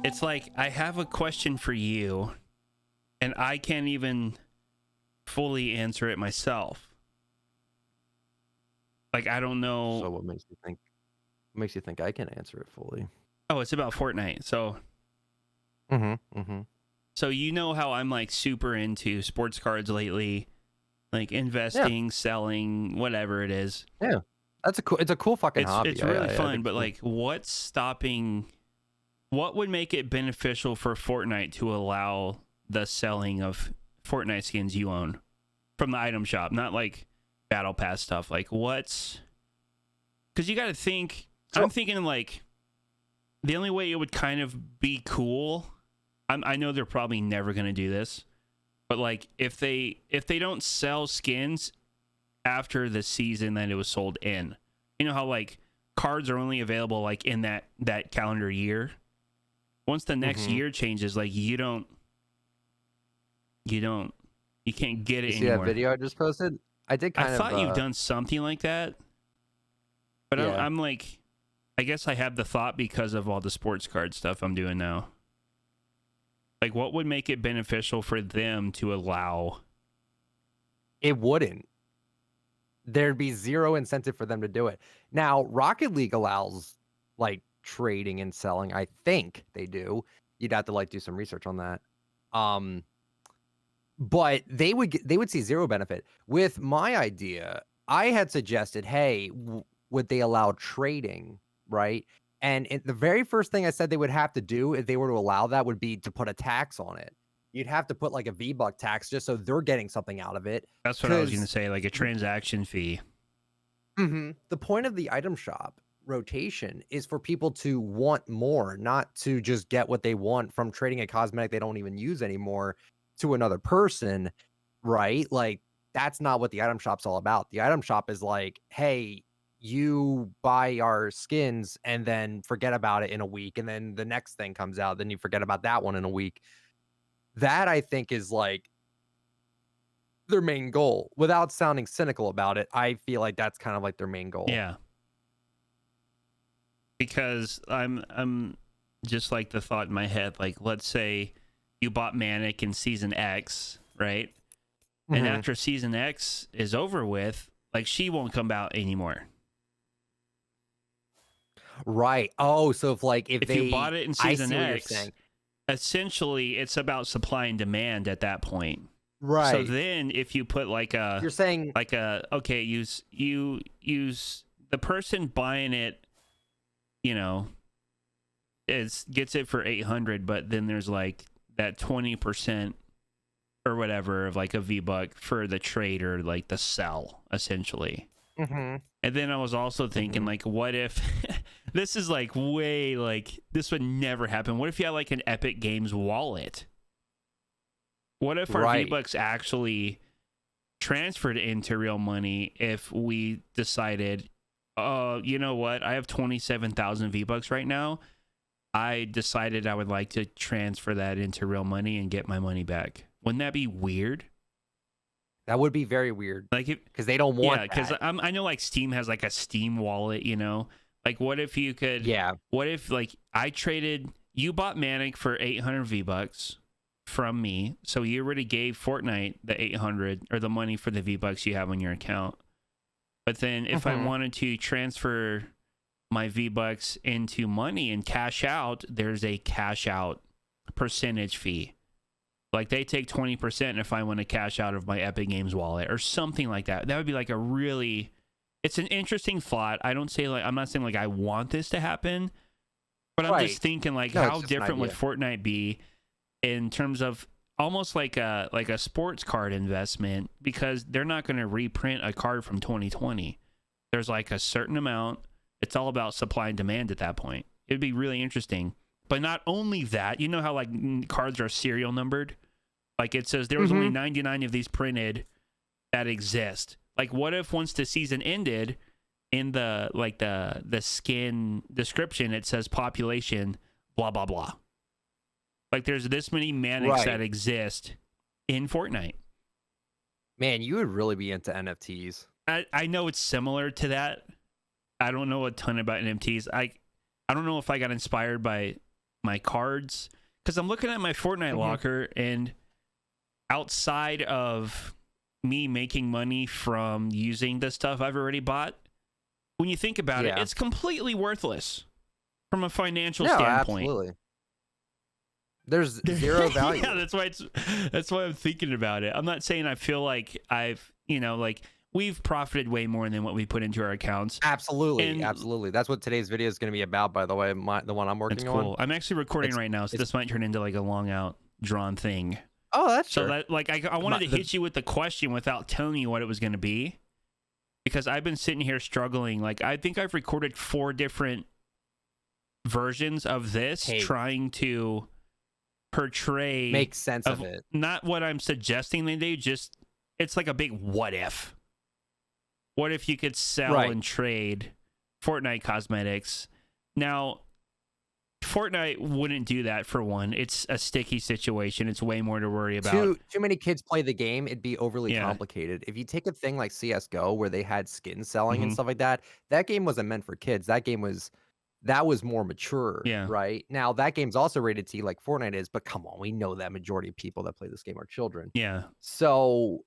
It's like I have a question for you, and I can't even fully answer it myself. Like, I don't know. So what makes you think? What makes you think I can answer it fully? Oh, it's about Fortnite. So So you know how I'm like super into sports cards lately, like investing, selling, whatever it is. Yeah, that's a cool. It's a cool fucking hobby. It's really I fun, think but so. like, what's stopping? What would make it beneficial for Fortnite to allow the selling of Fortnite skins you own from the item shop, not like battle pass stuff? Like, what's? Because you got to think. I'm thinking like the only way it would kind of be cool. I know they're probably never going to do this, but like if they don't sell skins after the season that it was sold in, you know how like cards are only available like in that calendar year. Once the next year changes, like you can't get it see anymore. that video I just posted? I thought you've done something like that, but yeah. I'm like, I guess I have the thought because of all the sports card stuff I'm doing now. Like, what would make it beneficial for them to allow? It wouldn't. There'd be zero incentive for them to do it. Now, Rocket League allows like trading and selling. I think they do. You'd have to like do some research on that. But they would see zero benefit. With my idea, I had suggested, hey, would they allow trading, right? And the very first thing I said they would have to do if they were to allow that would be to put a tax on it. You'd have to put like a V-Buck tax just so they're getting something out of it. That's what I was going to say, like a transaction fee. The point of the item shop rotation is for people to want more, not to just get what they want from trading a cosmetic they don't even use anymore to another person, right? Like, that's not what the item shop's all about. The item shop is like, hey, you buy our skins and then forget about it in a week, and then the next thing comes out, then you forget about that one in a week. That, I think, is like their main goal. Without sounding cynical about it, I feel like that's kind of like their main goal. Yeah. Because I'm just like the thought in my head, like, let's say you bought Manic in season X, right? And after season X is over with, like, she won't come out anymore. Right. Oh, so if you bought it in season X, saying. Essentially it's about supply and demand at that point. Right. So then if you put like a, you're saying like a, okay, use the person buying it, you know, gets it for 800, but then there's like that 20% or whatever of like a V-Buck for the trade or like the sell, essentially. And then I was also thinking, like, what if this is like way like this would never happen? What if you had like an Epic Games wallet? What if our V-Bucks actually transferred into real money if we decided, you know what? I have 27,000 V-Bucks right now. I decided I would like to transfer that into real money and get my money back. Wouldn't that be weird? That would be very weird. Like, because they don't want. Yeah, because I know like Steam has like a Steam wallet, you know. Like, what if you could? Yeah. What if like you bought Manic for 800 V-Bucks from me, so you already gave Fortnite the 800 or the money for the V-Bucks you have on your account. But then if I wanted to transfer my V-Bucks into money and cash out, there's a cash out percentage fee. Like, they take 20% if I want to cash out of my Epic Games wallet or something like that. That would be like a really, it's an interesting thought. I'm not saying like I want this to happen, but I'm just thinking like, how different would Fortnite be in terms of almost like a sports card investment, because they're not going to reprint a card from 2020. There's like a certain amount. It's all about supply and demand at that point. It'd be really interesting. But not only that, you know how like cards are serial numbered? Like, it says there was only 99 of these printed that exist. Like, what if once the season ended, in the like the skin description, it says population blah blah blah. Like, there's this many Manics that exist in Fortnite. Man, you would really be into NFTs. I know it's similar to that. I don't know a ton about NFTs. I don't know if I got inspired by my cards, because I'm looking at my Fortnite locker, and outside of me making money from using the stuff I've already bought, when you think about it, it's completely worthless from a financial standpoint. Absolutely. There's zero value. Yeah, that's why I'm thinking about it. I'm not saying I feel like I've, like we've profited way more than what we put into our accounts. Absolutely. That's what today's video is going to be about, by the way, the one I'm working on. Cool. I'm actually recording right now, so this might turn into like a long out drawn thing. Oh, that's so that like I wanted to hit you with the question without telling you what it was going to be, because I've been sitting here struggling. Like, I think I've recorded 4 different versions of this, trying to portray, make sense of it. Not what I'm suggesting they do, just it's like a big what if. What if you could sell and trade Fortnite cosmetics? Now, Fortnite wouldn't do that, for one. It's a sticky situation. It's way more to worry about. Too many kids play the game. It'd be overly complicated. If you take a thing like CS:GO, where they had skin selling and stuff like that, that game wasn't meant for kids. That was more mature, right? Now, that game's also rated T like Fortnite is, but come on, we know that majority of people that play this game are children. Yeah. So,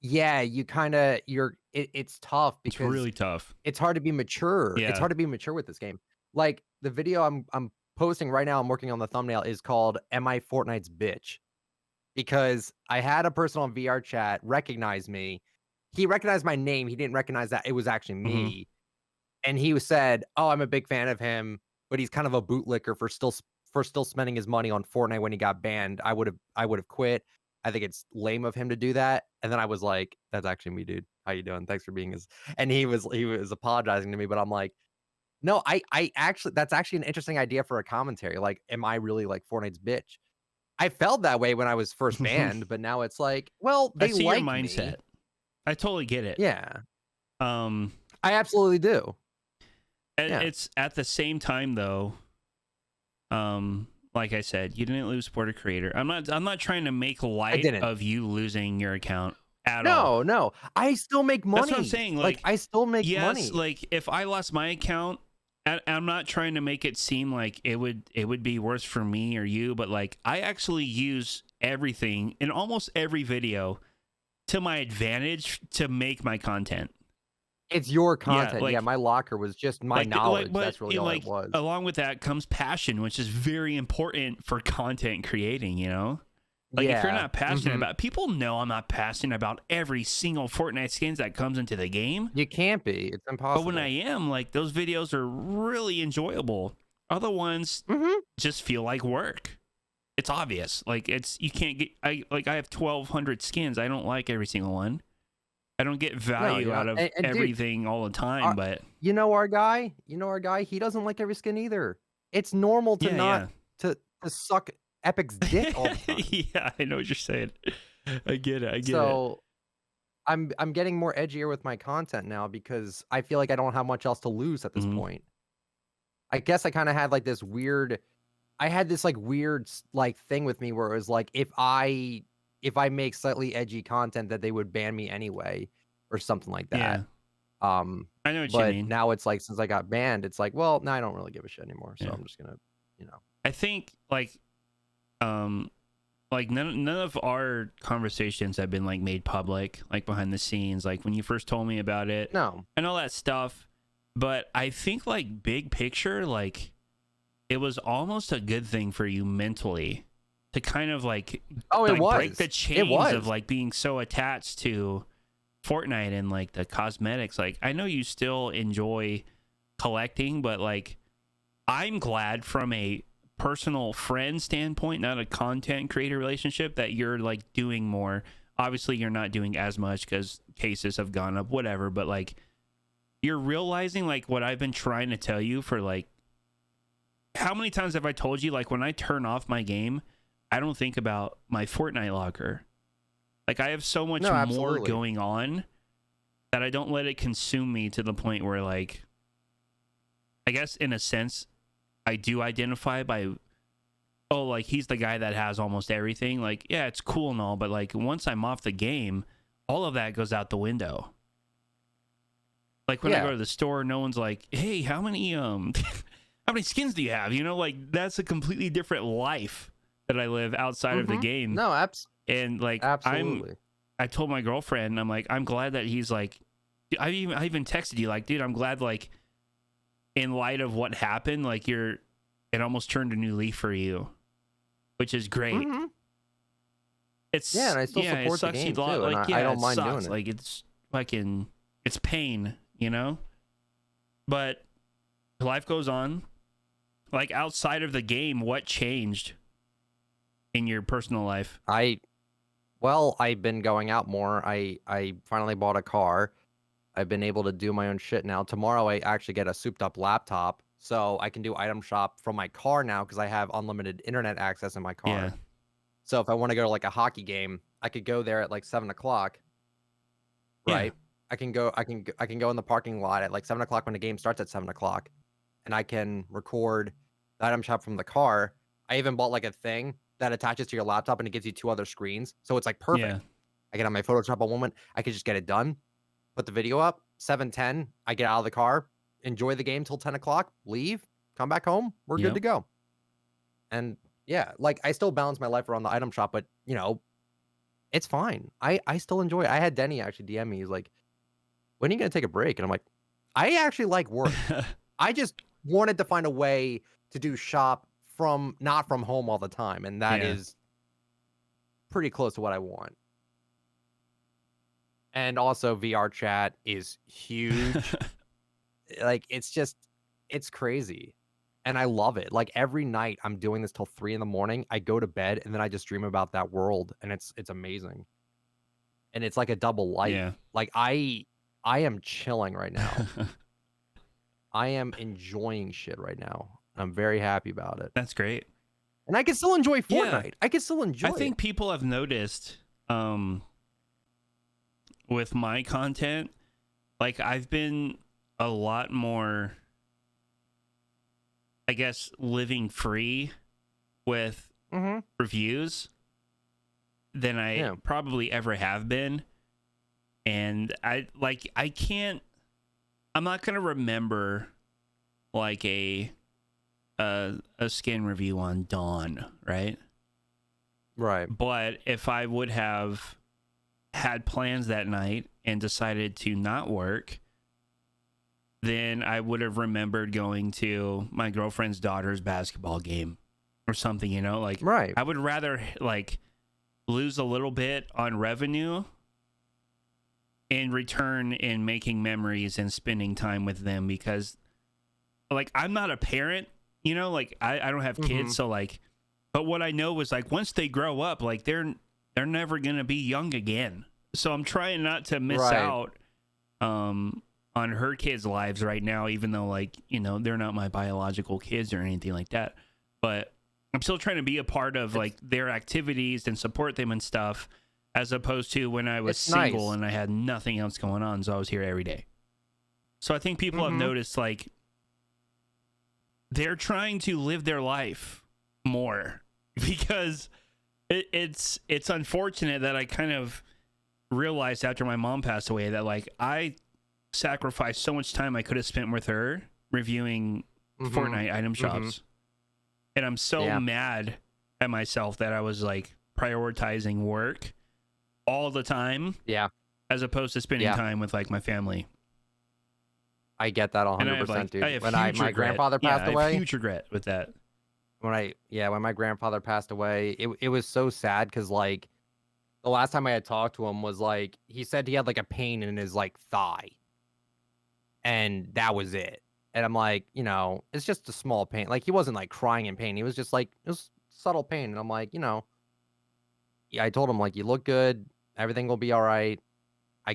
yeah, it's tough, because it's really tough. It's hard to be mature. Yeah. It's hard to be mature with this game. Like, the video I'm posting right now, I'm working on the thumbnail, is called "Am I Fortnite's Bitch?" Because I had a person on VR chat recognize me. He recognized my name. He didn't recognize that it was actually me. And he said, "Oh, I'm a big fan of him, but he's kind of a bootlicker for still spending his money on Fortnite when he got banned. I would have quit. I think it's lame of him to do that." And then I was like, "That's actually me, dude. How you doing? Thanks for being his." And he was apologizing to me, but I'm like, "No, I actually, that's actually an interesting idea for a commentary. Like, am I really like Fortnite's bitch?" I felt that way when I was first banned, but now it's like, well, they see like your mindset. Me. I totally get it. Yeah. I absolutely do. It's at the same time, though. Like I said, you didn't lose Supporter Creator. I'm not trying to make light of you losing your account at all. No. I still make money. That's what I'm saying. Like I still make money. Yes, like if I lost my account, I'm not trying to make it seem like it would be worse for me or you, but like I actually use everything in almost every video to my advantage to make my content. It's your content. Yeah, my locker was just my knowledge. That's really all it was. Along with that comes passion, which is very important for content creating, Like, if you're not passionate about, people know I'm not passionate about every single Fortnite skins that comes into the game. You can't be. It's impossible. But when I am, like, those videos are really enjoyable. Other ones just feel like work. It's obvious. Like, you can't get, I have 1,200 skins. I don't like every single one. I don't get value out of everything all the time, but our guy, he doesn't like every skin either. It's normal to to suck Epic's dick all the time. Yeah, I know what you're saying. I get it. So I'm getting more edgier with my content now, because I feel like I don't have much else to lose at this point. I guess I kind of had like this weird thing with me where it was like, if I make slightly edgy content, that they would ban me anyway or something like that. Yeah. I know what you mean. But now it's like, since I got banned, it's like, well, now I don't really give a shit anymore. So I'm just gonna, I think like none of our conversations have been like made public, like behind the scenes, like when you first told me about it. No. And all that stuff. But I think like big picture, like it was almost a good thing for you mentally to kind of like, break the chains of like being so attached to Fortnite and like the cosmetics. Like, I know you still enjoy collecting, but like I'm glad from a personal friend standpoint, not a content creator relationship, that you're like doing more. Obviously you're not doing as much because cases have gone up, whatever, but like you're realizing like what I've been trying to tell you for like, how many times have I told you, like when I turn off my game, I don't think about my Fortnite locker. Like I have so much more going on that I don't let it consume me to the point where like, I guess in a sense, I do identify by, oh, like he's the guy that has almost everything. Like, yeah, it's cool and all, but like once I'm off the game, all of that goes out the window. Like when I go to the store, no one's like, hey, how many how many skins do you have? You know, like that's a completely different life that I live outside of the game. No, And like absolutely. I told my girlfriend, I'm like, I'm glad that he's like, I even texted you like, dude, I'm glad like in light of what happened, like it almost turned a new leaf for you, which is great. It's and I still it support the sucks game you too, and like I yeah, don't it mind sucks. doing it. Like it's fucking it's pain, you know? But life goes on. Like outside of the game, what changed in your personal life? I've been going out more. I finally bought a car. I've been able to do my own shit now. Tomorrow I actually get a souped up laptop, so I can do item shop from my car now because I have unlimited internet access in my Yeah. car. So if I want to go to like a hockey game, I could go there at like 7 o'clock, Yeah. right? I can go in the parking lot at like 7 o'clock when the game starts at 7 o'clock, and I can record the item shop from the car. I even bought like a thing that attaches to your laptop and it gives you two other screens, so it's like perfect. Yeah. I get on my Photoshop a moment, I could just get it done, put the video up, 7:10, I get out of the car, enjoy the game till 10 o'clock, leave, come back home, we're good Yep. to go. And yeah, like I still balance my life around the item shop, but it's fine. I still enjoy it. I had Denny actually DM me. He's like, "When are you gonna take a break?" And I'm like, "I actually like work. I just wanted to find a way to do shop from not from home all the time, and that Yeah. is pretty close to what I want." And also VR chat is huge. Like it's crazy. And I love it. Like every night I'm doing this till 3 in the morning. I go to bed and then I just dream about that world and it's amazing. And it's like a double life. Yeah. Like I am chilling right now. I am enjoying shit right now. I'm very happy about it. That's great. And I can still enjoy Yeah. Fortnite. I can still enjoy I think it. people have noticed with my content, like I've been a lot more, I guess, living free with reviews than I probably ever have been. And I'm not gonna remember like a skin review on Dawn, right? Right. But if I would have had plans that night and decided to not work, then I would have remembered going to my girlfriend's daughter's basketball game or something, you know? Like, Right. I would rather like lose a little bit on revenue in return in making memories and spending time with them, because like I'm not a parent, you know, like I don't have kids, so like, but what I know is like once they grow up, like they're never gonna be young again. So I'm trying not to miss out on her kids' lives right now, even though like, you know, they're not my biological kids or anything like that. But I'm still trying to be a part of like their activities and support them and stuff, as opposed to when I was single and I had nothing else going on, so I was here every day. So I think people have noticed like they're trying to live their life more, because it's unfortunate that I kind of realized after my mom passed away that like I sacrificed so much time I could have spent with her reviewing Fortnite item shops. And I'm so mad at myself that I was like prioritizing work all the time. Yeah. As opposed to spending time with like my family. I get that 100%, dude. I have When my grandfather passed away, I have huge regret with that. When my grandfather passed away, it was so sad because like the last time I had talked to him was like he said he had like a pain in his like thigh, and that was it. And I'm like, it's just a small pain. Like he wasn't like crying in pain. He was just like it was subtle pain. And I'm like, yeah, I told him like you look good, everything will be all right. I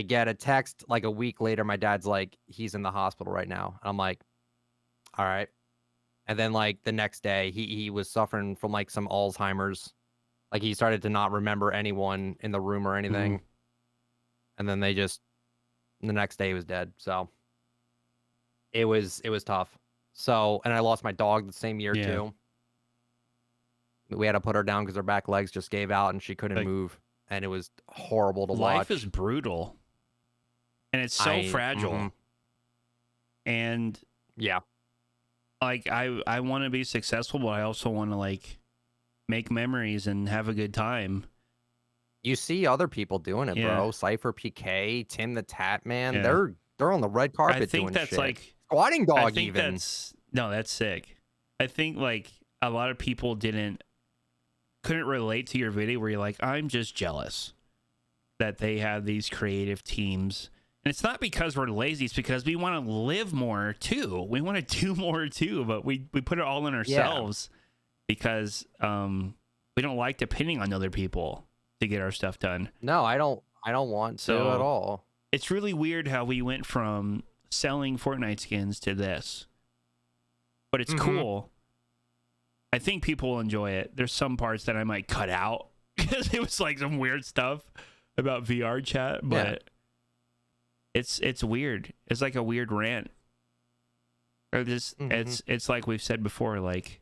get a text like a week later. My dad's like, he's in the hospital right now. And I'm like, all right. And then like the next day, he was suffering from like some Alzheimer's. Like he started to not remember anyone in the room or anything. And then the next day he was dead. So it was tough. So, and I lost my dog the same year too. We had to put her down because her back legs just gave out and she couldn't move. And it was horrible to watch. Life is brutal. And it's so fragile. And yeah, like I want to be successful, but I also want to like make memories and have a good time. You see other people doing it, Yeah. bro. Cypher PK, Tim the Tat Man. Yeah. They're on the red I carpet think doing that's shit. like Squatting I Dog think even. that's no, that's sick. I think like a lot of people couldn't relate to your video where you're like, I'm just jealous that they have these creative teams. And it's not because we're lazy, it's because we want to live more too. We want to do more too, but we put it all in ourselves because we don't like depending on other people to get our stuff done. No, I don't want to at all. It's really weird how we went from selling Fortnite skins to this. But it's cool. I think people will enjoy it. There's some parts that I might cut out because it was like some weird stuff about VR chat, but it's weird. It's like a weird rant. Or this it's like we've said before, like,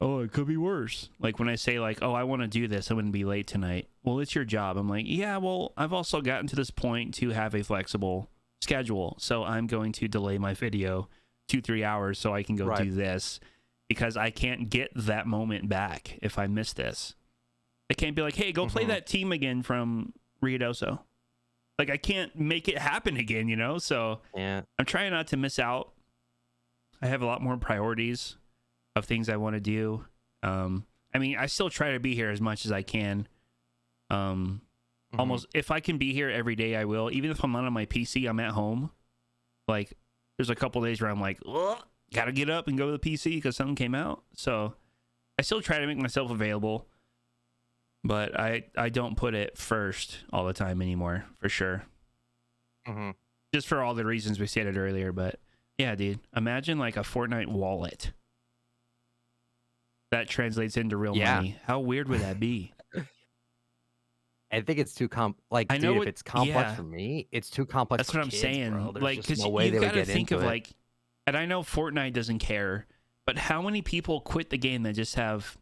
oh, it could be worse. Like when I say like, oh, I want to do this, I'm going to be late tonight. Well, it's your job. I'm like, yeah, well, I've also gotten to this point to have a flexible schedule. So I'm going to delay my video 2-3 hours so I can go do this because I can't get that moment back if I miss this. I can't be like, hey, go play that team again from Riodoso. Like I can't make it happen again, you know? So I'm trying not to miss out. I have a lot more priorities of things I want to do. I mean, I still try to be here as much as I can. Almost, if I can be here every day, I will. Even if I'm not on my PC, I'm at home. Like, there's a couple days where I'm like, gotta get up and go to the PC because something came out. So I still try to make myself available, but I don't put it first all the time anymore, for sure. Just for all the reasons we stated earlier. But yeah, dude, imagine like a Fortnite wallet that translates into real money. How weird would that be? I think it's too I know if it's complex for me, it's too complex. That's for what I'm kids, saying. bro. There's Like, just because no way they you've would got to get think into of it. like, and I know Fortnite doesn't care, but how many people quit the game that just have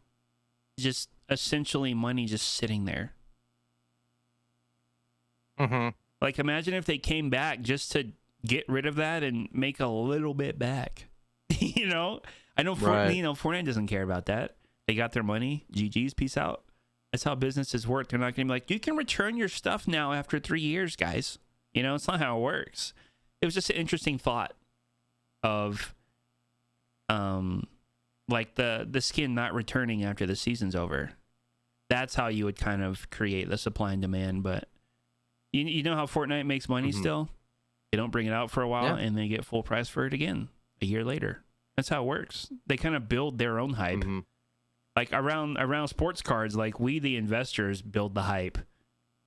just essentially money just sitting there? Like, imagine if they came back just to get rid of that and make a little bit back. You know, I know Fortnite doesn't care about that. They got their money. GG's, peace out. That's how businesses work. They're not going to be like, you can return your stuff now after 3 years, guys. You know, it's not how it works. It was just an interesting thought of, like the skin not returning after the season's over. That's how you would kind of create the supply and demand. But you know how Fortnite makes money still? They don't bring it out for a while and they get full price for it again a year later. That's how it works. They kind of build their own hype. Like around sports cards, like we, the investors, build the hype.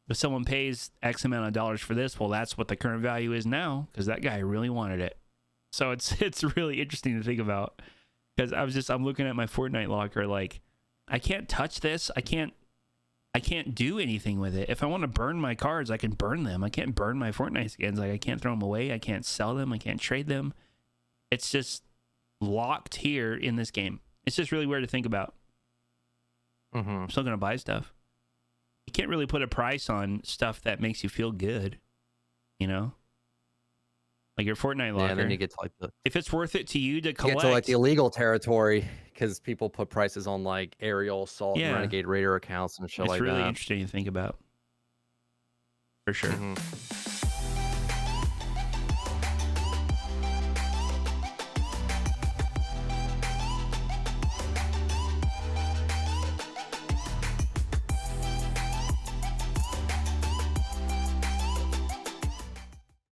If someone pays X amount of dollars for this, well, that's what the current value is now because that guy really wanted it. So it's really interesting to think about because I'm looking at my Fortnite locker like I can't touch this. I can't do anything with it. If I want to burn my cards, I can burn them. I can't burn my Fortnite skins. Like I can't throw them away. I can't sell them. I can't trade them. It's just locked here in this game. It's just really weird to think about. I'm still gonna buy stuff. You can't really put a price on stuff that makes you feel good, you know, like your Fortnite locker. And then you get to like if it's worth it to you to collect, get to like the illegal territory because people put prices on like Aerial Assault and Renegade Raider accounts and shit like that. It's really interesting to think about, for sure.